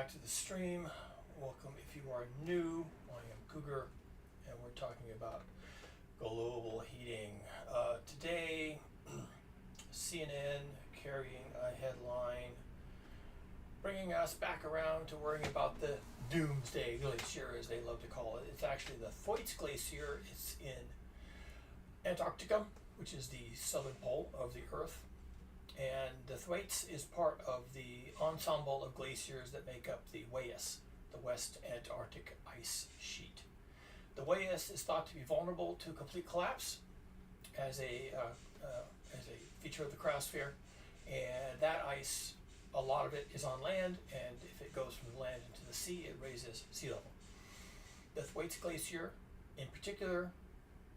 back to the stream. Welcome if you are new. I am Cougar, and we're talking about global heating. Today, CNN carrying a headline, bringing us back around to worrying about the Doomsday Glacier, as they love to call it. It's actually the Thwaites Glacier. It's in Antarctica, which is the southern pole of the Earth. And the Thwaites is part of the ensemble of glaciers that make up the WAIS, the West Antarctic Ice Sheet. The WAIS is thought to be vulnerable to complete collapse as a feature of the cryosphere, and that ice, a lot of it is on land, and if it goes from the land into the sea, it raises sea level. The Thwaites Glacier, in particular,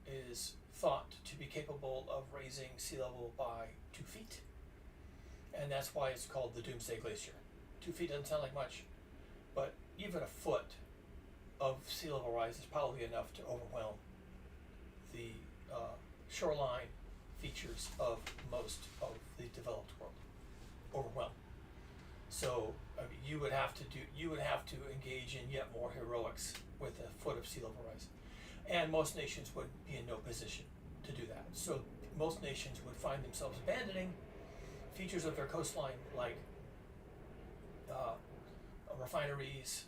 is thought to be capable of raising sea level by 2 feet. And that's why it's called the Doomsday Glacier. 2 feet doesn't sound like much, but even a foot of sea level rise is probably enough to overwhelm the shoreline features of most of the developed world. Overwhelm. So I mean, you would have to engage in yet more heroics with a foot of sea level rise, and most nations would be in no position to do that. So most nations would find themselves abandoning features of their coastline, like refineries,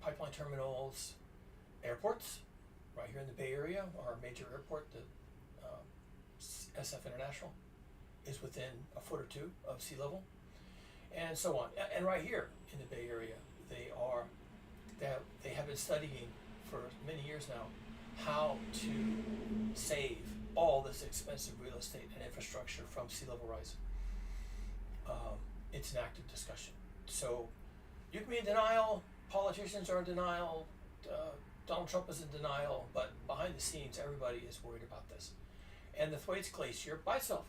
pipeline terminals, airports. Right here in the Bay Area, our major airport, the SF International, is within a foot or two of sea level, and so on. And right here in the Bay Area, they have been studying for many years now how to save all this expensive real estate and infrastructure from sea level rise. It's an active discussion. So you can be in denial, politicians are in denial, Donald Trump is in denial, but behind the scenes, everybody is worried about this. And the Thwaites Glacier by itself,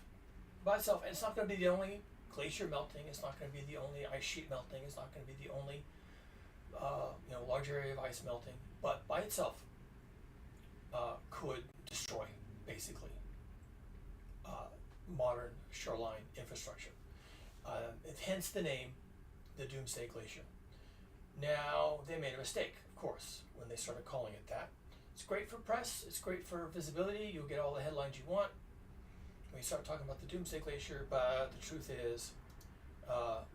and it's not going to be the only glacier melting, it's not going to be the only ice sheet melting, it's not going to be the only large area of ice melting, but by itself could destroy, basically, modern shoreline infrastructure. Hence the name, the Doomsday Glacier. Now, they made a mistake, of course, when they started calling it that. It's great for press, it's great for visibility, you'll get all the headlines you want when you start talking about the Doomsday Glacier, but the truth is,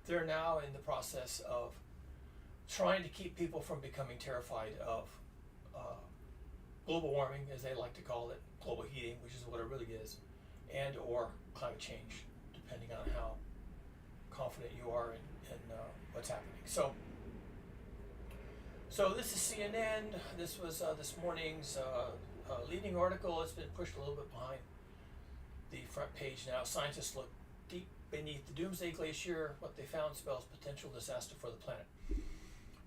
they're now in the process of trying to keep people from becoming terrified of global warming, as they like to call it, global heating, which is what it really is, and or climate change, depending on how confident you are in what's happening. So this is CNN. This was this morning's leading article. It's been pushed a little bit behind the front page now. Scientists look deep beneath the Doomsday Glacier. What they found spells potential disaster for the planet.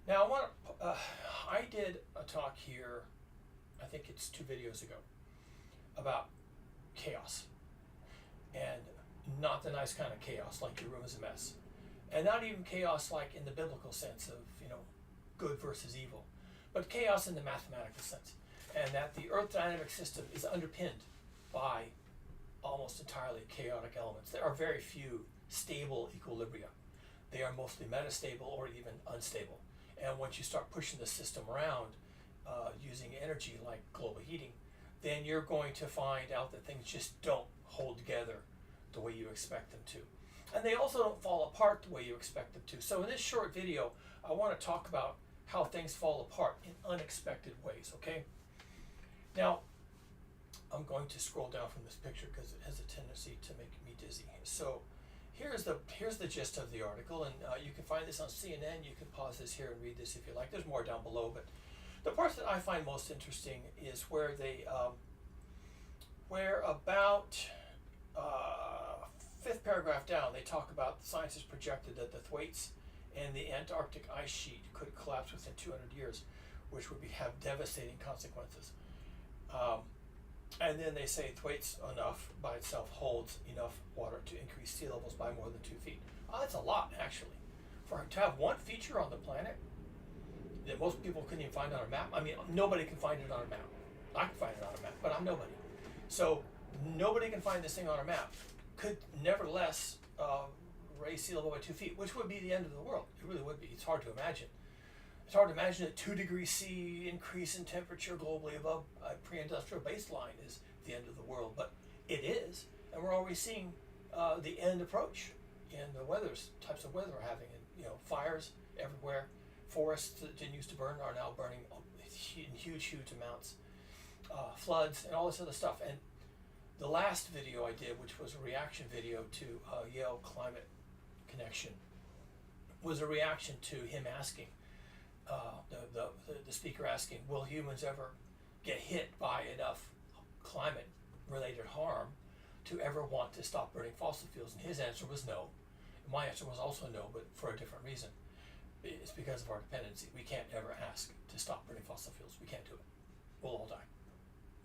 Now, I did a talk here, I think it's 2 videos ago, about chaos. And not the nice kind of chaos, like your room is a mess. And not even chaos like in the biblical sense of, good versus evil, but chaos in the mathematical sense. And that the Earth dynamic system is underpinned by almost entirely chaotic elements. There are very few stable equilibria. They are mostly metastable or even unstable. And once you start pushing the system around using energy like global heating, then you're going to find out that things just don't hold together the way you expect them to. And they also don't fall apart the way you expect them to. So in this short video, I want to talk about how things fall apart in unexpected ways, okay? Now, I'm going to scroll down from this picture because it has a tendency to make me dizzy. So here's the gist of the article, and you can find this on CNN. You can pause this here and read this if you like. There's more down below, but the part that I find most interesting is where they, where about 5th paragraph down, they talk about the scientists projected that the Thwaites and the Antarctic ice sheet could collapse within 200 years, which would have devastating consequences. And then they say Thwaites enough by itself holds enough water to increase sea levels by more than 2 feet. That's a lot, actually. To have one feature on the planet that most people couldn't even find on a map. I mean, nobody can find it on a map. I can find it on a map, but I'm nobody. So nobody can find this thing on a map. Could nevertheless raise sea level by 2 feet, which would be the end of the world. It really would be. It's hard to imagine. It's hard to imagine that 2 degrees C increase in temperature globally above a pre-industrial baseline is the end of the world, but it is, and we're already seeing the end approach in the types of weather we're having, and fires everywhere. Forests that didn't used to burn are now burning in huge amounts. Floods and all this other stuff. And the last video I did, which was a reaction video to Yale Climate Connection, was a reaction to him asking, the speaker asking, will humans ever get hit by enough climate-related harm to ever want to stop burning fossil fuels? And his answer was no. My answer was also no, but for a different reason. It's because of our dependency. We can't ever ask to stop burning fossil fuels. We can't do it. We'll all die.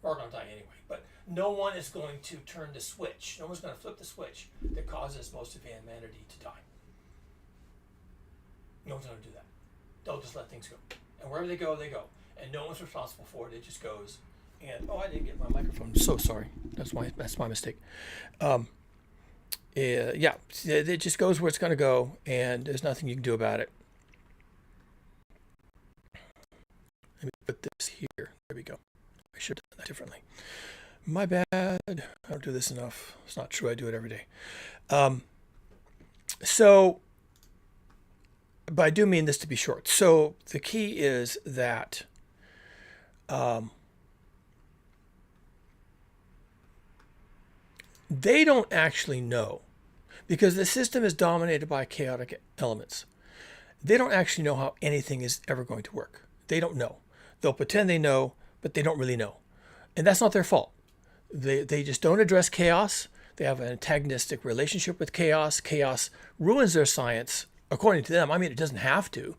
We're going to die anyway. But no one is going to turn the switch. No one's going to flip the switch that causes most of humanity to die. No one's going to do that. They'll just let things go. And wherever they go, they go. And no one's responsible for it. It just goes. And, I didn't get my microphone. So sorry. That's my mistake. It just goes where it's going to go, and there's nothing you can do about it. Let me put this here. There we go. I should have done that differently. My bad. I don't do this enough. It's not true. I do it every day. But I do mean this to be short. So the key is that they don't actually know, because the system is dominated by chaotic elements. They don't actually know how anything is ever going to work. They don't know. They'll pretend they know, but they don't really know. And that's not their fault. They just don't address chaos. They have an antagonistic relationship with chaos. Chaos ruins their science, according to them. I mean, it doesn't have to.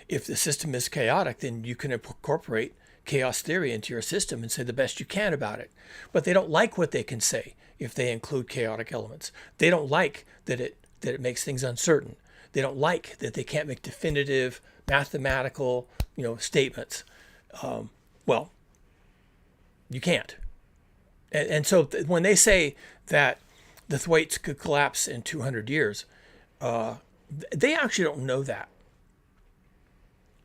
If the system is chaotic, then you can incorporate chaos theory into your system and say the best you can about it. But they don't like what they can say if they include chaotic elements. They don't like that it makes things uncertain. They don't like that they can't make definitive mathematical, statements. Well, you can't. And so when they say that the Thwaites could collapse in 200 years, they actually don't know that.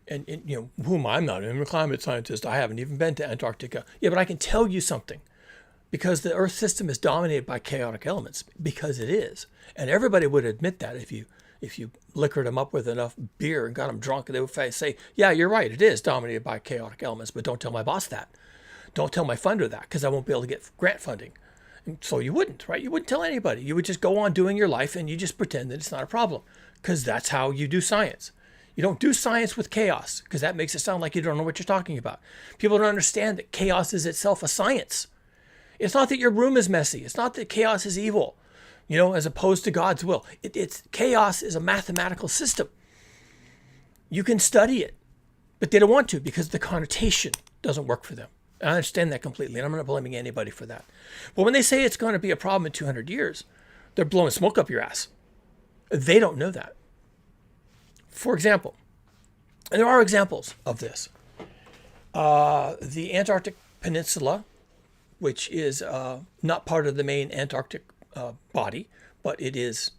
And whom I'm not. I'm a climate scientist. I haven't even been to Antarctica. Yeah, but I can tell you something. Because the Earth system is dominated by chaotic elements. Because it is. And everybody would admit that if you liquored them up with enough beer and got them drunk, they would say, yeah, you're right, it is dominated by chaotic elements, but don't tell my boss that. Don't tell my funder that, because I won't be able to get grant funding. And so you wouldn't, right? You wouldn't tell anybody. You would just go on doing your life and you just pretend that it's not a problem, because that's how you do science. You don't do science with chaos, because that makes it sound like you don't know what you're talking about. People don't understand that chaos is itself a science. It's not that your room is messy. It's not that chaos is evil, as opposed to God's will. Chaos is a mathematical system. You can study it, but they don't want to, because the connotation doesn't work for them. I understand that completely, and I'm not blaming anybody for that. But when they say it's going to be a problem in 200 years, they're blowing smoke up your ass. They don't know that. For example, and there are examples of this, the Antarctic Peninsula, which is not part of the main Antarctic body, but it is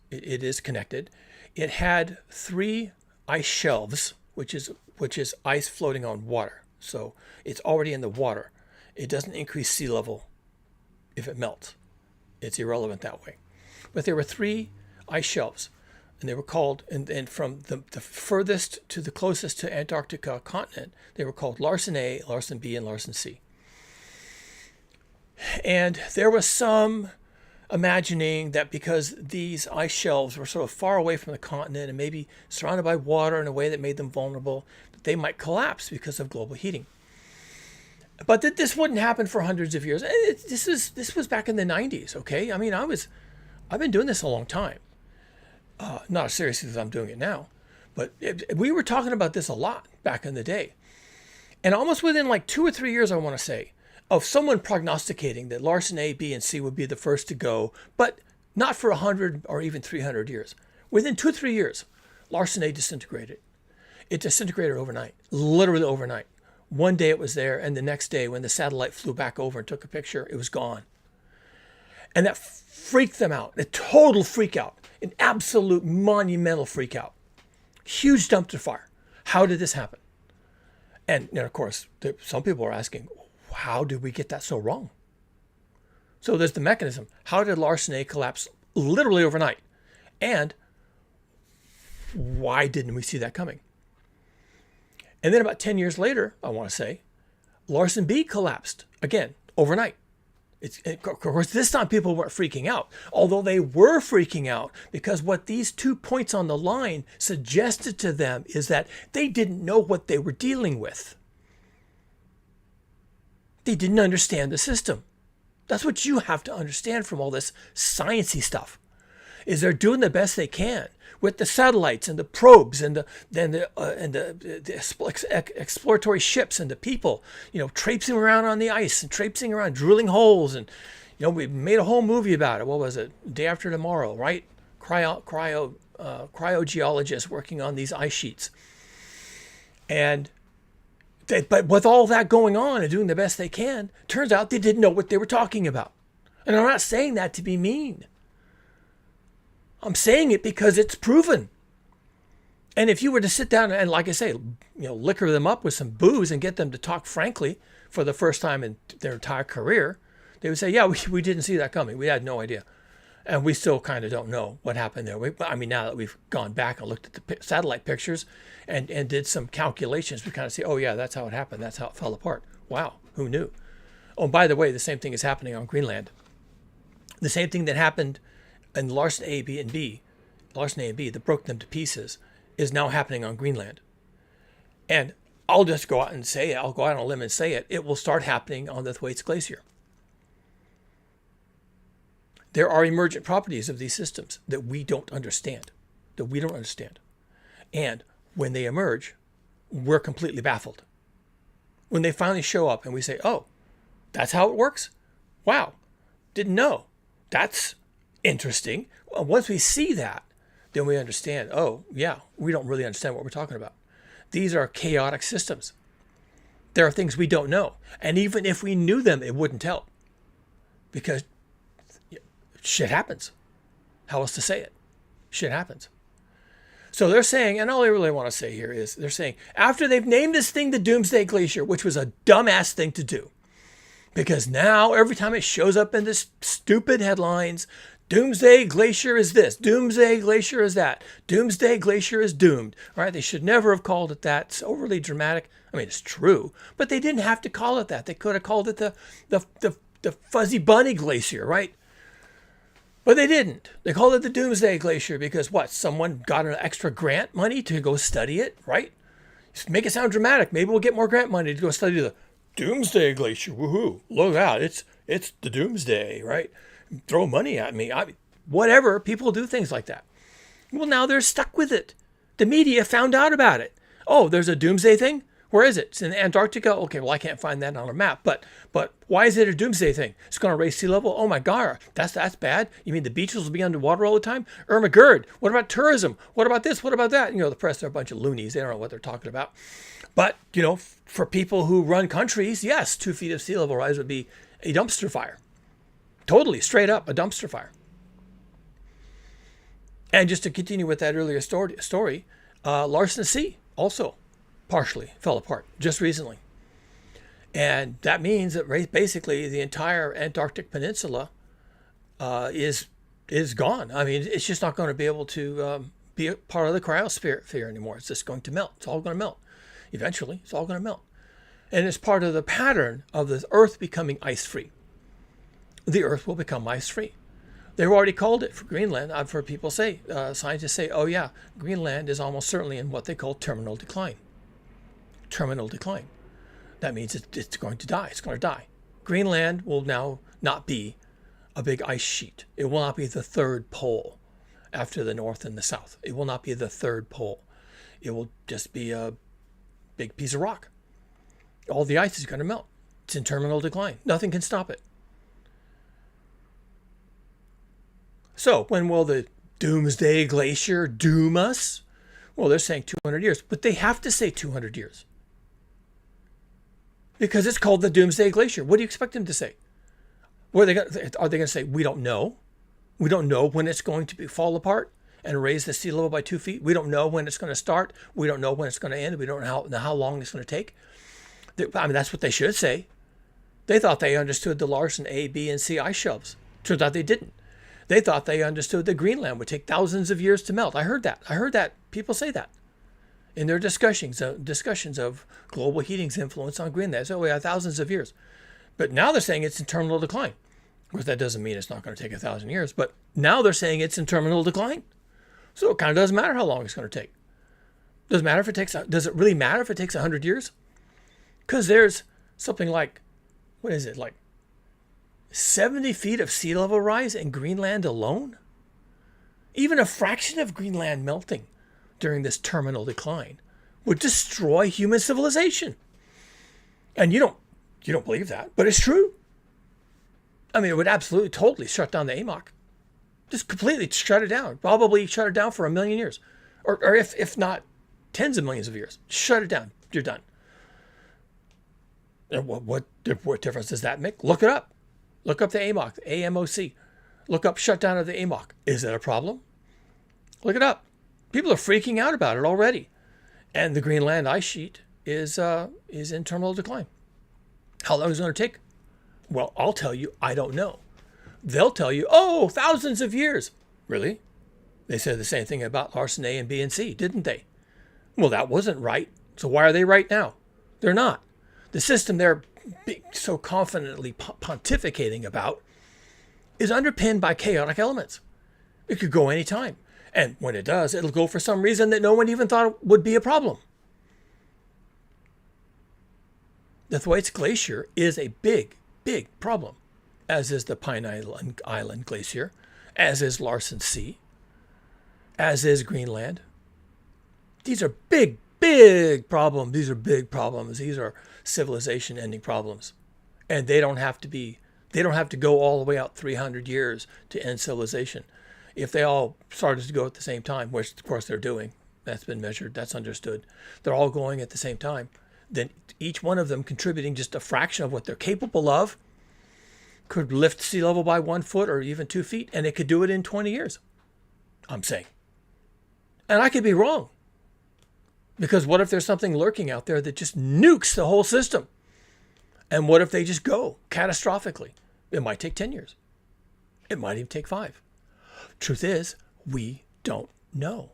connected. It had 3 ice shelves, which is ice floating on water. So it's already in the water. It doesn't increase sea level if it melts. It's irrelevant that way. But there were 3 ice shelves, and they were called, and from the furthest to the closest to Antarctica continent, they were called Larsen A, Larsen B, and Larsen C. And there was some imagining that because these ice shelves were sort of far away from the continent and maybe surrounded by water in a way that made them vulnerable, that they might collapse because of global heating. But that this wouldn't happen for hundreds of years. This was back in the 90s, okay? I mean, I've been doing this a long time. Not as seriously as I'm doing it now. But we were talking about this a lot back in the day. And almost within like 2 or 3 years, I want to say, of someone prognosticating that Larsen A, B, and C would be the first to go, but not for 100 or even 300 years. Within 2 or 3 years, Larsen A disintegrated. It disintegrated overnight, literally overnight. One day it was there, and the next day when the satellite flew back over and took a picture, it was gone. And that freaked them out, a total freak out. An absolute monumental freak out. Huge dumpster fire. How did this happen? And of course, some people are asking, how did we get that so wrong? So there's the mechanism. How did Larsen collapse literally overnight? And why didn't we see that coming? And then about 10 years later, I want to say, Larsen B collapsed again overnight. Of course, this time people weren't freaking out, although they were freaking out because what these 2 points on the line suggested to them is that they didn't know what they were dealing with. They didn't understand the system. That's what you have to understand from all this sciencey stuff, is they're doing the best they can with the satellites and the probes and the exploratory ships and the people, traipsing around on the ice and traipsing around, drilling holes. And, we made a whole movie about it. What was it? Day After Tomorrow, right? Cryogeologists working on these ice sheets. But with all that going on and doing the best they can, turns out they didn't know what they were talking about. And I'm not saying that to be mean. I'm saying it because it's proven. And if you were to sit down and, like I say, liquor them up with some booze and get them to talk frankly for the first time in their entire career, they would say, yeah, we didn't see that coming. We had no idea. And we still kind of don't know what happened there. Now that we've gone back and looked at the satellite pictures and did some calculations, we kind of say, oh, yeah, that's how it happened. That's how it fell apart. Wow, who knew? Oh, by the way, the same thing is happening on Greenland. The same thing that happened in Larsen A and B that broke them to pieces, is now happening on Greenland. And I'll just go out and say it. I'll go out on a limb and say it. It will start happening on the Thwaites Glacier. There are emergent properties of these systems that we don't understand. And when they emerge, we're completely baffled. When they finally show up and we say, oh, that's how it works? Wow, didn't know. That's interesting. Well, once we see that, then we understand, oh, yeah, we don't really understand what we're talking about. These are chaotic systems. There are things we don't know. And even if we knew them, it wouldn't help. Because shit happens. How else to say it? Shit happens. So they're saying, and all I really want to say here is, they're saying, after they've named this thing the Doomsday Glacier, which was a dumbass thing to do, because now every time it shows up in this stupid headlines, Doomsday Glacier is this, Doomsday Glacier is that, Doomsday Glacier is doomed. All right, they should never have called it that. It's overly dramatic. I mean, it's true, but they didn't have to call it that. They could have called it the Fuzzy Bunny Glacier, right? But they didn't. They called it the Doomsday Glacier because what? Someone got an extra grant money to go study it, right? Just make it sound dramatic. Maybe we'll get more grant money to go study the Doomsday Glacier. Woohoo! Look out! It's the Doomsday, right? Throw money at me. Whatever. People do things like that. Well, now they're stuck with it. The media found out about it. Oh, there's a Doomsday thing? Where is it? It's in Antarctica? Okay, well, I can't find that on a map. But why is it a doomsday thing? It's going to raise sea level? Oh, my God. That's bad? You mean the beaches will be underwater all the time? Ermagerd. What about tourism? What about this? What about that? The press are a bunch of loonies. They don't know what they're talking about. But, for people who run countries, yes, 2 feet of sea level rise would be a dumpster fire. Totally, straight up, a dumpster fire. And just to continue with that earlier story, Larsen C also partially fell apart just recently. And that means that basically the entire Antarctic Peninsula is gone. I mean, it's just not going to be able to be a part of the cryosphere anymore. It's just going to melt. It's all going to melt. Eventually, it's all going to melt. And it's part of the pattern of the Earth becoming ice-free. The Earth will become ice-free. They've already called it for Greenland. I've heard people say, scientists say, oh yeah, Greenland is almost certainly in what they call terminal decline. Terminal decline. That means it's going to die. It's going to die. Greenland will now not be a big ice sheet. It will not be the third pole after the North and the South. It will not be the third pole. It will just be a big piece of rock. All the ice is going to melt. It's in terminal decline. Nothing can stop it. So when will the Doomsday Glacier doom us? Well, they're saying 200 years, but they have to say 200 years. Because it's called the Doomsday Glacier. What do you expect them to say? Are they going to say, we don't know? We don't know when it's going to fall apart and raise the sea level by 2 feet. We don't know when it's going to start. We don't know when it's going to end. We don't know how long it's going to take. I mean, that's what they should say. They thought they understood the Larsen A, B, and C ice shelves. Turns out they didn't. They thought they understood that Greenland would take thousands of years to melt. I heard that. People say that in their discussions of global heating's influence on Greenland. So we have thousands of years. But now they're saying it's in terminal decline. Of course, that doesn't mean it's not going to take 1,000 years. But now they're saying it's in terminal decline. So it kind of doesn't matter how long it's going to take. Does it really matter if it takes 100 years? Because there's something like, what is it, like 70 feet of sea level rise in Greenland alone? Even a fraction of Greenland melting during this terminal decline would destroy human civilization. And you don't believe that, but it's true. I mean, it would absolutely, totally shut down the AMOC. Just completely shut it down. Probably shut it down for 1 million years. Or if not tens of millions of years. Shut it down. You're done. And what difference does that make? Look it up. Look up the AMOC, the AMOC. Look up shutdown of the AMOC. Is it a problem? Look it up. People are freaking out about it already. And the Greenland ice sheet is in terminal decline. How long is it going to take? Well, I'll tell you, I don't know. They'll tell you, oh, thousands of years. Really? They said the same thing about Larsen A and B and C, didn't they? Well, that wasn't right. So why are they right now? They're not. The system they're so confidently pontificating about is underpinned by chaotic elements. It could go any time. And when it does, it'll go for some reason that no one even thought would be a problem. The Thwaites Glacier is a big, big problem, as is the Pine Island Glacier, as is Larsen C, as is Greenland. These are big, big problems. These are big problems. These are civilization-ending problems. And they don't have to go all the way out 300 years to end civilization. If they all started to go at the same time, which of course they're doing, that's been measured, that's understood, they're all going at the same time, then each one of them contributing just a fraction of what they're capable of could lift sea level by 1 foot or even 2 feet, and it could do it in 20 years, I'm saying. And I could be wrong. Because what if there's something lurking out there that just nukes the whole system? And what if they just go catastrophically? It might take 10 years. It might even take 5. Truth is, we don't know.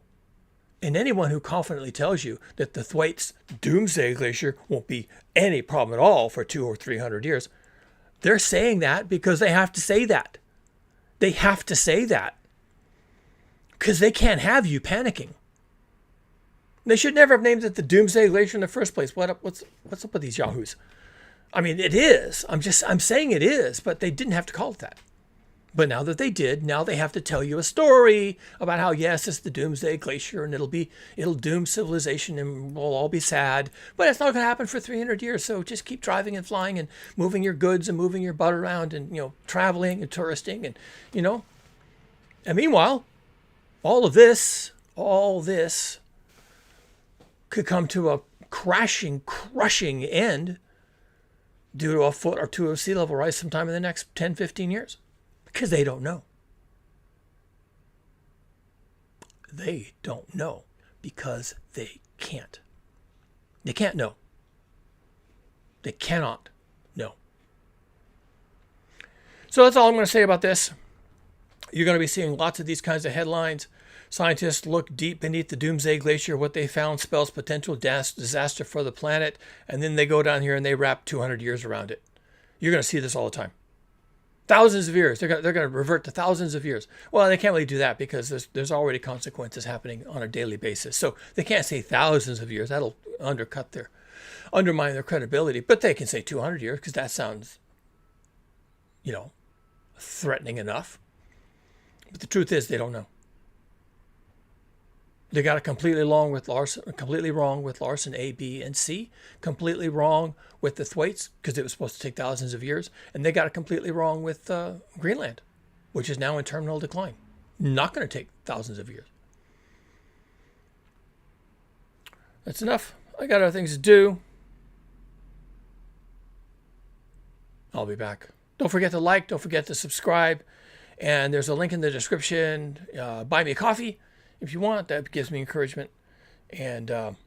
And anyone who confidently tells you that the Thwaites Doomsday Glacier won't be any problem at all for 200 or 300 years, they're saying that because they have to say that. They have to say that. Because they can't have you panicking. They should never have named it the Doomsday Glacier in the first place. What's up with these yahoos? I mean, it is. I'm saying it is, but they didn't have to call it that. But now that they did, now they have to tell you a story about how, yes, it's the Doomsday Glacier and it'll doom civilization and we'll all be sad. But it's not going to happen for 300 years. So just keep driving and flying and moving your goods and moving your butt around and, traveling and touristing and, And meanwhile, all this could come to a crushing end due to a foot or two of sea level rise sometime in the next 10, 15 years. Because they don't know. They don't know because they can't. They can't know. They cannot know. So that's all I'm going to say about this. You're going to be seeing lots of these kinds of headlines. Scientists look deep beneath the Doomsday Glacier. What they found spells potential disaster for the planet. And then they go down here and they wrap 200 years around it. You're going to see this all the time. Thousands of years. They're going to revert to thousands of years. Well, they can't really do that because there's already consequences happening on a daily basis. So they can't say thousands of years. That'll undermine their credibility. But they can say 200 years because that sounds, threatening enough. But the truth is they don't know. They got it completely wrong with Larsen A, B, and C. Completely wrong with the Thwaites because it was supposed to take thousands of years. And they got it completely wrong with Greenland, which is now in terminal decline. Not going to take thousands of years. That's enough. I got other things to do. I'll be back. Don't forget to like. Don't forget to subscribe. And there's a link in the description. Buy me a coffee if you want. That gives me encouragement. And